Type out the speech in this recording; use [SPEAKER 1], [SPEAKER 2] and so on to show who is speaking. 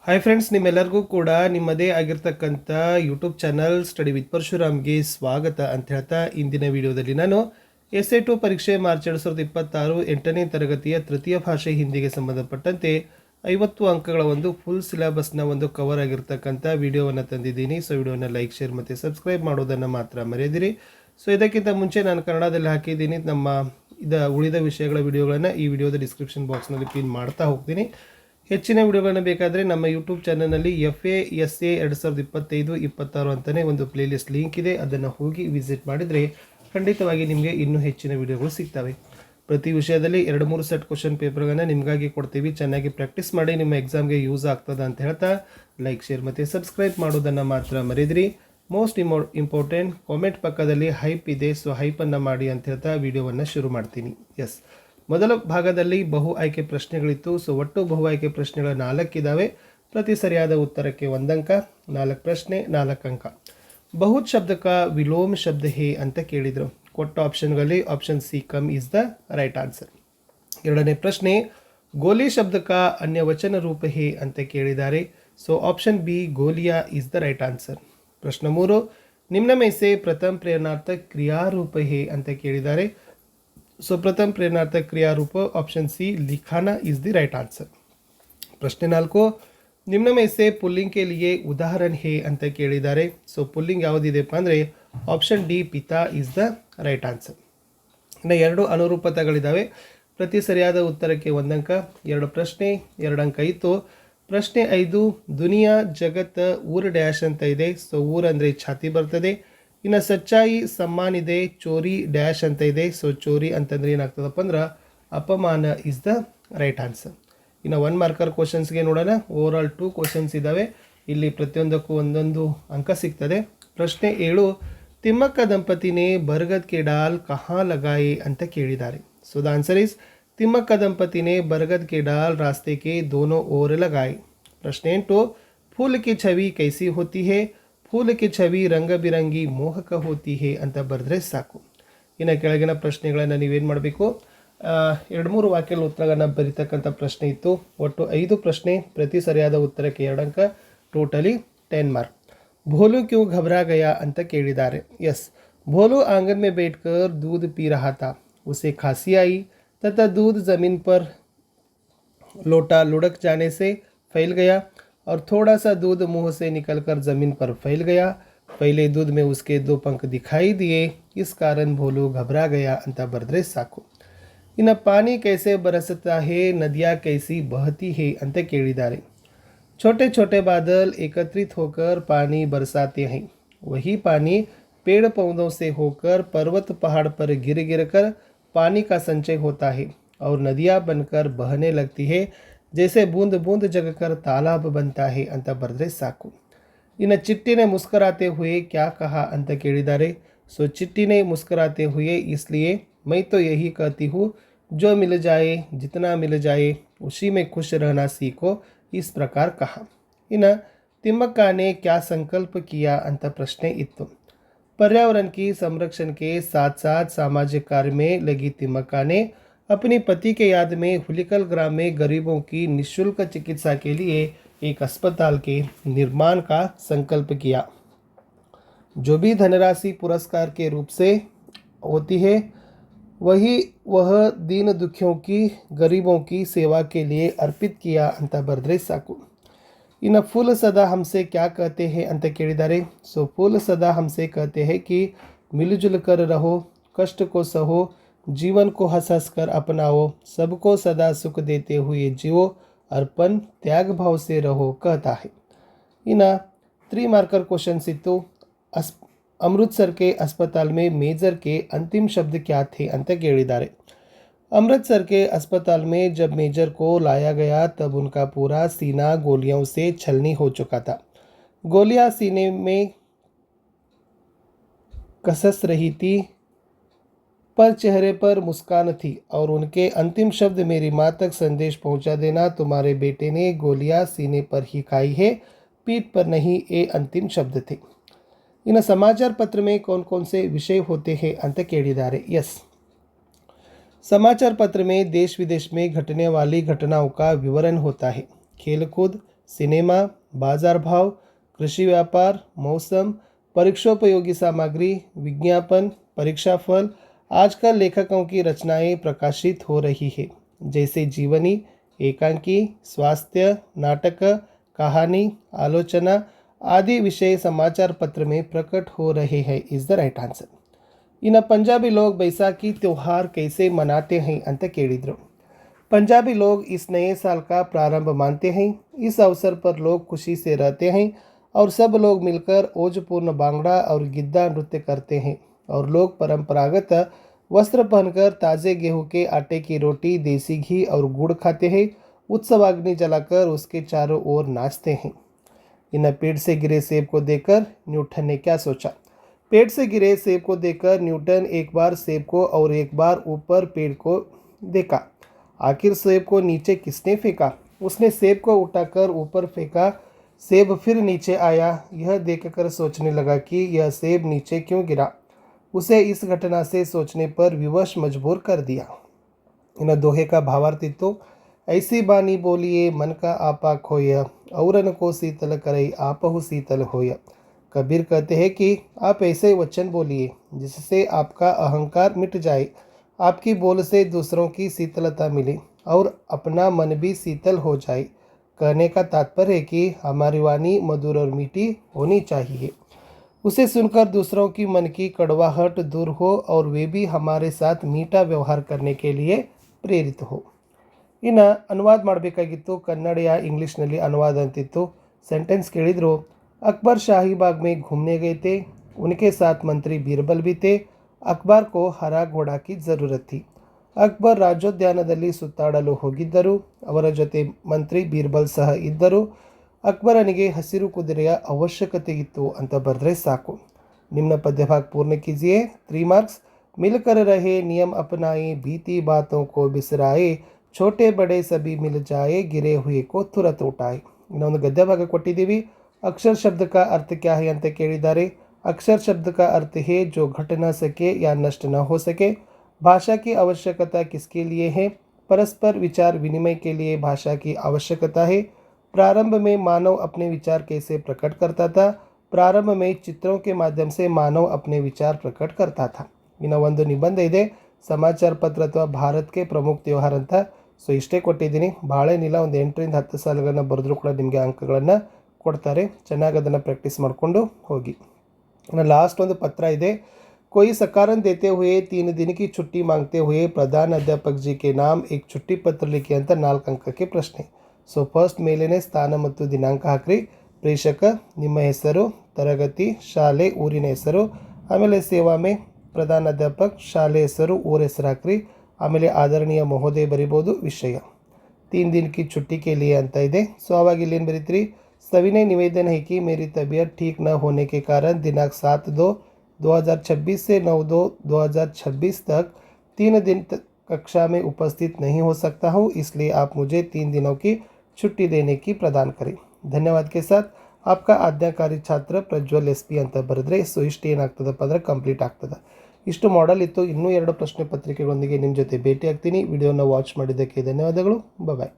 [SPEAKER 1] Hi friends, ನಿಮ್ಮೆಲ್ಲರಿಗೂ ಕೂಡ ನಿಮ್ಮದೇ ಆಗಿರ್ತಕ್ಕಂಥ ಯೂಟ್ಯೂಬ್ ಚಾನಲ್ ಸ್ಟಡಿ ವಿತ್ ಪರಶುರಾಮ್ಗೆ ಸ್ವಾಗತ ಅಂತ ಹೇಳ್ತಾ ಇಂದಿನ ವಿಡಿಯೋದಲ್ಲಿ ನಾನು SA2 ಪರೀಕ್ಷೆ ಮಾರ್ಚ್ 2026 8ನೇ ತರಗತಿಯ ತೃತೀಯ ಭಾಷೆ ಹಿಂದಿಗೆ ಸಂಬಂಧಪಟ್ಟಂತೆ 50 ಅಂಕಗಳ ಒಂದು ಫುಲ್ ಸಿಲೆಬಸ್ನ ಒಂದು ಕವರ್ ಆಗಿರ್ತಕ್ಕಂಥ ವಿಡಿಯೋವನ್ನು ತಂದಿದ್ದೀನಿ. ಸೊ ವಿಡಿಯೋನ ಲೈಕ್, ಶೇರ್ ಮತ್ತು ಸಬ್ಸ್ಕ್ರೈಬ್ ಮಾಡೋದನ್ನು ಮಾತ್ರ ಮರೆಯದಿರಿ. ಸೊ ಇದಕ್ಕಿಂತ ಮುಂಚೆ ನಾನು ಕನ್ನಡದಲ್ಲಿ ಹಾಕಿದ್ದೀನಿ ನಮ್ಮ ಉಳಿದ ವಿಷಯಗಳ ವಿಡಿಯೋಗಳನ್ನು ಈ ವಿಡಿಯೋದ ಡಿಸ್ಕ್ರಿಪ್ಷನ್ ಬಾಕ್ಸ್ನಲ್ಲಿ ಪಿನ್ ಮಾಡ್ತಾ ಹೋಗ್ತೀನಿ. ಹೆಚ್ಚಿನ ವಿಡಿಯೋಗಳನ್ನು ಬೇಕಾದರೆ ನಮ್ಮ ಯೂಟ್ಯೂಬ್ ಚಾನಲ್ನಲ್ಲಿ FASA 2025-26 ಅಂತಲೇ ಒಂದು ಪ್ಲೇಲಿಸ್ಟ್ ಲಿಂಕ್ ಇದೆ. ಅದನ್ನು ಹೋಗಿ ವಿಸಿಟ್ ಮಾಡಿದರೆ ಖಂಡಿತವಾಗಿ ನಿಮಗೆ ಇನ್ನೂ ಹೆಚ್ಚಿನ ವಿಡಿಯೋಗಳು ಸಿಗ್ತವೆ. ಪ್ರತಿ ವಿಷಯದಲ್ಲಿ 2-3 ಸೆಟ್ ಕ್ವಶನ್ ಪೇಪರ್ಗಳನ್ನು ನಿಮಗಾಗಿ ಕೊಡ್ತೀವಿ. ಚೆನ್ನಾಗಿ ಪ್ರಾಕ್ಟೀಸ್ ಮಾಡಿ, ನಿಮ್ಮ ಎಕ್ಸಾಮ್ಗೆ ಯೂಸ್ ಆಗ್ತದೆ ಅಂತ ಹೇಳ್ತಾ ಲೈಕ್, ಶೇರ್ ಮತ್ತು ಸಬ್ಸ್ಕ್ರೈಬ್ ಮಾಡೋದನ್ನು ಮಾತ್ರ ಮರೆಯದಿರಿ. ಮೋಸ್ಟ್ ಇಂಪಾರ್ಟೆಂಟ್, ಕಾಮೆಂಟ್ ಪಕ್ಕದಲ್ಲಿ ಹೈಪ್ ಇದೆ, ಸೊ ಹೈಪನ್ನು ಮಾಡಿ ಅಂತ ಹೇಳ್ತಾ ವಿಡಿಯೋವನ್ನು ಶುರು ಮಾಡ್ತೀನಿ. ಎಸ್, ಮೊದಲ ಭಾಗದಲ್ಲಿ ಬಹು ಆಯ್ಕೆ ಪ್ರಶ್ನೆಗಳಿತ್ತು. ಸೊ ಒಟ್ಟು ಬಹು ಆಯ್ಕೆ ಪ್ರಶ್ನೆಗಳು 4 ಇದ್ದಾವೆ. ಪ್ರತಿ ಸರಿಯಾದ ಉತ್ತರಕ್ಕೆ 1 ಅಂಕ, 4 ಪ್ರಶ್ನೆ 4 ಅಂಕ. ಬಹುತ್ ಶಬ್ದ ಕಾ ವಿಲೋಮ ಶಬ್ದ ಹೇ ಅಂತ ಕೇಳಿದರು. ಕೊಟ್ಟ ಆಪ್ಷನ್ಗಳಲ್ಲಿ ಆಪ್ಷನ್ ಸಿ ಕಮ್ ಇಸ್ ದ ರೈಟ್ ಆನ್ಸರ್. ಎರಡನೇ ಪ್ರಶ್ನೆ, ಗೋಲಿ ಶಬ್ದ ಕಾ ಅನ್ಯ ವಚನ ರೂಪ ಹೇ ಅಂತ ಕೇಳಿದ್ದಾರೆ. ಸೊ ಆಪ್ಷನ್ ಬಿ ಗೋಲಿಯಾ ಇಸ್ ದ ರೈಟ್ ಆನ್ಸರ್. ಪ್ರಶ್ನೆ 3, ನಿಮ್ನ में से प्रथम प्रेरणार्थक क्रियारूप है ಅಂತ ಕೇಳಿದ್ದಾರೆ. ಸೊ ಪ್ರಥಮ ಪ್ರೇರಣಾರ್ಥಕ ಕ್ರಿಯಾರೂಪ ಆಪ್ಷನ್ ಸಿ लिखाना इज द राइट आंसर. ಪ್ರಶ್ನೆ 4, ನಿಮ್ನ में से पुल्लिंग के लिए उदाहरण है ಅಂತ ಕೇಳಿದ್ದಾರೆ. ಸೊ ಪುಲ್ಲಿಂಗ್ ಯಾವುದಿದೆಪ್ಪ ಅಂದರೆ ಆಪ್ಷನ್ ಡಿ ಪಿತಾ ಇಸ್ ದ ರೈಟ್ ಆನ್ಸರ್. ಇನ್ನು 2 ಅನುರೂಪತೆಗಳಿದ್ದಾವೆ. ಪ್ರತಿ ಸರಿಯಾದ ಉತ್ತರಕ್ಕೆ 1 ಅಂಕ, 2 ಪ್ರಶ್ನೆ 2 ಅಂಕ ಇತ್ತು. ಪ್ರಶ್ನೆ 5, ದುನಿಯಾ ಜಗತ್ ಊರ್ ಡ್ಯಾಶ್ ಅಂತ ಇದೆ. ಸೊ ಊರ್ ಅಂದರೆ ಛಾತಿ ಬರ್ತದೆ. ಇನ್ನು ಸಚ್ಚಾಯಿ ಸಮ್ಮಾನ್ ಇದೆ, ಚೋರಿ ಡ್ಯಾಶ್ ಅಂತ ಇದೆ. ಸೊ ಚೋರಿ ಅಂತಂದ್ರೆ ಏನಾಗ್ತದಪ್ಪ ಅಂದ್ರೆ ಅಪಮಾನ ಇಸ್ ದ ರೈಟ್ ಆನ್ಸರ್. ಇನ್ನು 1 ಮಾರ್ಕರ್ ಕ್ವಶನ್ಸ್ಗೆ ನೋಡೋಣ. ಓವರಾಲ್ 2 ಕ್ವಶನ್ಸ್ ಇದ್ದಾವೆ. ಇಲ್ಲಿ ಪ್ರತಿಯೊಂದಕ್ಕೂ 1 ಅಂಕ ಸಿಗ್ತದೆ. ಪ್ರಶ್ನೆ 7, ತಿಮ್ಮಕ್ಕ ದಂಪತಿನೇ ಬರ್ಗದ್ ಕೆ ಡಾಲ್ ಕಹಾ ಲಗಾಯೆ ಅಂತ ಕೇಳಿದ್ದಾರೆ. ಸೊ ದ ಆನ್ಸರ್ ಇಸ್ ತಿಮ್ಮಕ್ಕ ದಂಪತಿನೇ ಬರ್ಗದ್ ಕೆ ಡಾಲ್ ರಾಸ್ತೆ ಕೆ दोनों ओर लगाए. ಪ್ರಶ್ನೆ 8, फूल की छवि कैसी होती है? फूल की छवि रंग बिरंगी मोहक होती है ಅಂತ ಬರೆದ್ರೆ ಸಾಕು. ಇನ್ನು ಕೆಳಗಿನ ಪ್ರಶ್ನೆಗಳನ್ನು ನೀವೇನು ಮಾಡಬೇಕು, 2-3 ವಾಕ್ಯದ ಉತ್ತರಗಳನ್ನು ಬರೀತಕ್ಕಂಥ ಪ್ರಶ್ನೆ ಇತ್ತು. ಒಟ್ಟು 5 ಪ್ರಶ್ನೆ, ಪ್ರತಿ ಸರಿಯಾದ ಉತ್ತರಕ್ಕೆ 2 ಅಂಕ, ಟೋಟಲಿ 10 ಮಾರ್ಕ್. भोलू क्यों घबरा गया ಅಂತ ಕೇಳಿದ್ದಾರೆ. ಎಸ್, भोलू आंगन में बैठकर दूध पी रहा था. उसे खांसी आई तथा दूध ज़मीन पर लोटा लुढ़क जाने से फैल गया और थोड़ा सा दूध मुंह से निकलकर ज़मीन पर फैल गया. पहले दूध में उसके 2 पंख दिखाई दिए, इस कारण भोलू घबरा गया ಅಂತ ಬರೆದ್ರೆ ಸಾಕು. ಇನ್ನು पानी कैसे बरसता है, नदियाँ कैसी बहती है ಅಂತ ಕೇಳಿದ್ದಾರೆ. छोटे छोटे बादल एकत्रित होकर पानी बरसाते हैं. वही पानी पेड़ पौधों से होकर पर्वत पहाड़ पर गिर गिर कर पानी का संचय होता है और नदियाँ बनकर बहने लगती है, जैसे बूंद बूंद जगकर तालाब बनता है ಅಂತ ಬರೆದ್ರೆ ಸಾಕು. ಇನ್ನು चिट्टी ने मुस्कुराते हुए क्या कहा ಅಂತ ಕೇಳಿದ್ದಾರೆ. सो चिट्टी ने मुस्कुराते हुए इसलिए मैं तो यही कहती हूँ, जो मिल जाए जितना मिल जाए उसी में खुश रहना सीखो, इस प्रकार कहा. इನ್ನು तिम्मक्का ने क्या संकल्प किया ಅಂತ ಪ್ರಶ್ನೆ ಇತ್ತು. पर्यावरण की संरक्षण के साथ साथ सामाजिक कार्य में लगी तिम्मक्का ने अपनी पति के याद में हुलिकल ग्राम में गरीबों की निःशुल्क चिकित्सा के लिए एक अस्पताल के निर्माण का संकल्प किया. जो भी धनराशि पुरस्कार के रूप से होती है, वह दीन दुखियों की गरीबों की सेवा के लिए अर्पित किया ಅಂತ ಬರೆದ್ರೆ ಸಾಕು. ಇನ್ನು फूल सदा हमसे क्या कहते हैं ಅಂತ ಕೇಳಿದ್ದಾರೆ. सो फूल सदा हमसे कहते हैं कि मिलजुल कर रहो, कष्ट को सहो, जीवन को हंस हंस कर अपनाओ, सबको सदा सुख देते हुए जियो, अर्पण त्याग भाव से रहो कहता है. इನ್ನು 3 मार्कर क्वेश्चन इತ್ತು. अमृतसर के अस्पताल में मेजर के अंतिम शब्द क्या थे ಅಂತ ಕೇಳಿದ್ದಾರೆ. अमृतसर के अस्पताल में जब मेजर को लाया गया तब उनका पूरा सीना गोलियों से छलनी हो चुका था. गोलियां सीने में कसस रही थी, पर चेहरे पर मुस्कान थी और उनके अंतिम शब्द मेरी माँ तक संदेश पहुंचा देना, तुम्हारे बेटे ने गोलियां सीने पर ही खाई है, पीठ पर नहीं, ये अंतिम शब्द थे. इन समाचार पत्र में कौन कौन से विषय होते हैं ಅಂತ ಕೇಳಿದ್ದಾರೆ. यस, समाचार पत्र में देश विदेश में घटने वाली घटनाओं का विवरण होता है. खेल कूद, सिनेमा, बाजार भाव, कृषि व्यापार, मौसम, परीक्षोपयोगी सामग्री, विज्ञापन, परीक्षाफल। आजकल लेखकों की रचनाएं प्रकाशित हो रही है, जैसे जीवनी, एकांकी, स्वास्थ्य, नाटक, कहानी, आलोचना आदि विषय समाचार पत्र में प्रकट हो रहे हैं। Is the right answer. इन पंजाबी लोग बैसाखी त्योहार कैसे मनाते हैं अंत केಳಿದ್ರು। पंजाबी लोग इस नए साल का प्रारंभ मानते हैं। इस अवसर पर लोग खुशी से रहते हैं और सब लोग मिलकर ओजपूर्ण बांगड़ा और गिद्दा नृत्य करते हैं और लोग परंपरागत वस्त्र पहनकर ताज़े गेहूं के आटे की रोटी, देसी घी और गुड़ खाते हैं। उत्सवाग्नि जलाकर उसके चारों ओर नाचते हैं। इन पेड़ से गिरे सेब को देखकर न्यूटन ने क्या सोचा। पेड़ से गिरे सेब को देखकर न्यूटन एक बार सेब को और एक बार ऊपर पेड़ को देखा। आखिर सेब को नीचे किसने फेंका? उसने सेब को उठाकर ऊपर फेंका। सेब फिर नीचे आया। यह देखकर सोचने लगा कि यह सेब नीचे क्यों गिरा। उसे इस घटना से सोचने पर विवश मजबूर कर दिया। इन दोहे का भावार्थ तो ऐसी बानी बोलिए मन का आपा खोया, औरन को शीतल करे आपहु शीतल होया। कबीर कहते हैं कि आप ऐसे वचन बोलिए जिससे आपका अहंकार मिट जाए, आपकी बोल से दूसरों की शीतलता मिले और अपना मन भी शीतल हो जाए। कहने का तात्पर्य है कि हमारी वाणी मधुर और मीठी होनी चाहिए। उसे सुनकर दूसरों की मन की कड़वाहट दूर हो और वे भी हमारे साथ मीठा व्यवहार करने के लिए प्रेरित हो। ಇನ್ನು ಅನುವಾದ ಮಾಡಬೇಕಾಗಿತ್ತು ಕನ್ನಡ या ಇಂಗ್ಲೀಷ್ನಲ್ಲಿ ಅನುವಾದ ಅಂತಿತ್ತು। सेंटेंस ಕೇಳಿದ್ರು। अकबर शाहीबाग में घूमने गए थे, उनके साथ मंत्री बीरबल भी थे। अकबर को हरा घोड़ा की ज़रूरत थी। ಅಕ್ಬರ್ ರಾಜೋದ್ಯಾನದಲ್ಲಿ ಸುತ್ತಾಡಲು ಹೋಗಿದ್ದರು, ಅವರ ಜೊತೆ ಮಂತ್ರಿ ಬೀರ್ಬಲ್ ಸಹ ಇದ್ದರು। ಅಕ್ಬರನಿಗೆ ಹಸಿರು ಕುದುರೆಯ ಅವಶ್ಯಕತೆ ಇತ್ತು ಅಂತ ಬರೆದ್ರೆ ಸಾಕು। निम्न पद्यभाग पूर्ण कीजिए। 3 मार्क्स। मिलकर रहे नियम अपनाए, बीती बातों को बिसराए, छोटे बड़े सभी मिल जाए, गिरे हुए को तुरंत उठाए। ಇನ್ನೊಂದು ಗದ್ಯ ಭಾಗ ಕೊಟ್ಟಿದ್ದೀವಿ। अक्षर शब्द का अर्थ क्या है ಅಂತ ಕೇಳಿದ್ದಾರೆ। अक्षर शब्द का अर्थ है जो घट न सके या नष्ट न हो सके। भाषा की आवश्यकता किसके लिए है? परस्पर विचार विनिमय के लिए भाषा की आवश्यकता है। प्रारंभ में मानव अपने विचार कैसे प्रकट करता था? प्रारंभ में चित्रों के माध्यम से मानव अपने विचार प्रकट करता था। ಇನ್ನು ಒಂದು ನಿಬಂಧ ಇದೆ, ಸಮಾಚಾರ ಪತ್ರ ಅಥವಾ ಭಾರತಕ್ಕೆ ಪ್ರಮುಖ ತ್ಯೋಹಾರ ಅಂತ। ಸೊ ಇಷ್ಟೇ ಕೊಟ್ಟಿದ್ದೀನಿ, ಭಾಳೇನಿಲ್ಲ, ಒಂದು 8ರಿಂದ 10 ಸಾಲುಗಳನ್ನ ಬರೆದ್ರೂ ಕೂಡ ನಿಮಗೆ ಅಂಕಗಳನ್ನು ಕೊಡ್ತಾರೆ। ಚೆನ್ನಾಗಿ ಅದನ್ನು ಪ್ರಾಕ್ಟೀಸ್ ಮಾಡಿಕೊಂಡು ಹೋಗಿ। ಇನ್ನು ಲಾಸ್ಟ್ ಒಂದು ಪತ್ರ ಇದೆ। कोई सकारण देते हुए 3 दिन की छुट्टी मांगते हुए प्रधान अध्यापक जी के नाम एक छुट्टी पत्र लिखी ಅಂತ 4 ಅಂಕಕ್ಕೆ ಪ್ರಶ್ನೆ। ಸೊ ಫಸ್ಟ್ ಮೇಲೇನೆ ಸ್ಥಾನ ಮತ್ತು ದಿನಾಂಕ ಹಾಕ್ರಿ। ಪ್ರೇಷಕ, ನಿಮ್ಮ ಹೆಸರು, ತರಗತಿ, ಶಾಲೆ, ಊರಿನ ಹೆಸರು, ಆಮೇಲೆ ಸೇವಾ ಮೇ ಪ್ರಧಾನ ಅಧ್ಯಾಪಕ, ಶಾಲೆ ಹೆಸರು, ಊರ ಹೆಸರು ಹಾಕ್ರಿ। ಆಮೇಲೆ ಆದರಣೀಯ ಮಹೋದಯ ಬರಿಬೋದು, ವಿಷಯ 3 दिन की छुट्टी के लिए ಅಂತ ಇದೆ। ಸೊ ಅವಾಗ ಇಲ್ಲಿ ಏನು ಬರೀತೀರಿ? सविनय निवेदन है कि मेरी तबीयत ठीक न होने के कारण दिनांक 7/2/2026 से 9/2/2026 तक 3 दिन तक कक्षा में उपस्थित नहीं हो सकता हूँ, इसलिए आप मुझे 3 दिनों की छुट्टी देने की प्रदान करें। धन्यवाद के साथ आपका आज्ञाकारी छात्र प्रज्वल SP ಅಂತ ಬರೆದ್ರೆ ಸೊ ಇಷ್ಟು ಏನಾಗ್ತದಪ್ಪ ಅಂದರೆ ಕಂಪ್ಲೀಟ್ ಆಗ್ತದೆ। ಇಷ್ಟು ಮಾಡೆಲ್ ಇತ್ತು। ಇನ್ನೂ 2 ಪ್ರಶ್ನೆ ಪತ್ರಿಕೆಗಳೊಂದಿಗೆ ನಿಮ್ಮ ಜೊತೆ ಭೇಟಿ ಆಗ್ತೀನಿ। ವಿಡಿಯೋನ ವಾಚ್ ಮಾಡಿದ್ದಕ್ಕೆ ಧನ್ಯವಾದಗಳು। ಬಾಯ್.